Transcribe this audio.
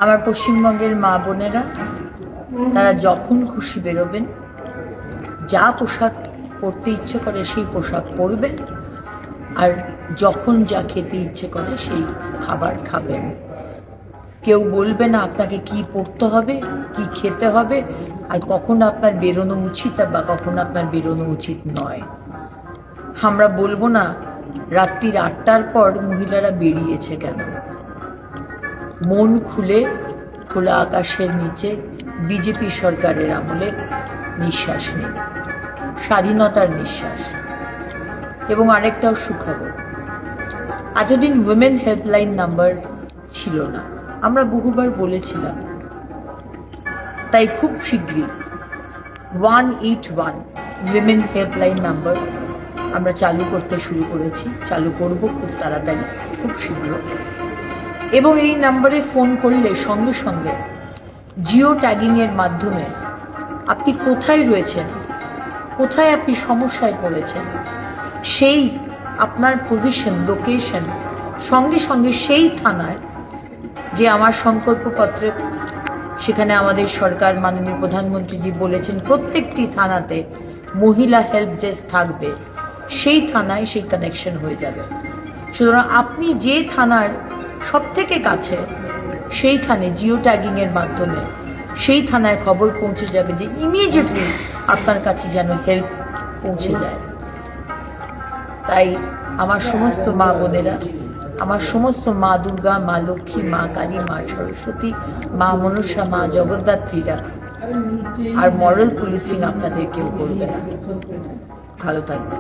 আমার পশ্চিমবঙ্গের মা বোনেরা তারা যখন খুশি বেরোবেন, যা পোশাক পরতে ইচ্ছে করে সেই পোশাক পরবেন, আর যখন যা খেতে ইচ্ছে করে সেই খাবার খাবেন। কেউ বলবে না আপনাকে কি পরতে হবে, কি খেতে হবে, আর কখন আপনার বেরোনো উচিত বা কখন আপনার বেরোনো উচিত নয়। আমরা বলবো না রাত্রির 8টার পর মহিলারা বেরিয়েছে কেন। মন খুলে খোলা আকাশের নিচে বিজেপি সরকারের আমলে নিঃশ্বাস নিন, স্বাধীনতার নিঃশ্বাস। এবং আরেকটাও সুখবর, এতদিন উইমেন হেল্পলাইন নাম্বার ছিল না, আমরা বহুবার বলেছিলাম। তাই খুব শীঘ্রই 181 উইমেন হেল্পলাইন নাম্বার আমরা চালু করতে শুরু করেছি, চালু করব খুব তাড়াতাড়ি, খুব শীঘ্র। এবং এই নাম্বারে ফোন করলে সঙ্গে সঙ্গে জিও ট্যাগিংয়ের মাধ্যমে আপনি কোথায় রয়েছেন, কোথায় আপনি সমস্যায় পড়েছেন, সেই আপনার পজিশন, লোকেশন সঙ্গে সঙ্গে সেই থানায়, যে আমার সংকল্পপত্রে সেখানে আমাদের সরকার মাননীয় প্রধানমন্ত্রীজি বলেছেন প্রত্যেকটি থানাতে মহিলা হেল্প ডেস্ক থাকবে, সেই থানায় সেই কানেকশন হয়ে যাবে। সুতরাং আপনি যে থানার সব থেকে কাছে, সেইখানে জিও ট্যাগিংয়ের মাধ্যমে সেই থানায় খবর পৌঁছে যাবে যে ইমিডিয়েটলি আপনার কাছে যেন হেল্প পৌঁছে যায়। তাই আমার সমস্ত মা বোনেরা, আমার সমস্ত মা দুর্গা, মা লক্ষ্মী, মা কালী, মা সরস্বতী, মা মনসা, মা জগদ্ধাত্রীরা আর মরাল পুলিশিং আপনাদের কেউ করবে না। ভালো থাকবে।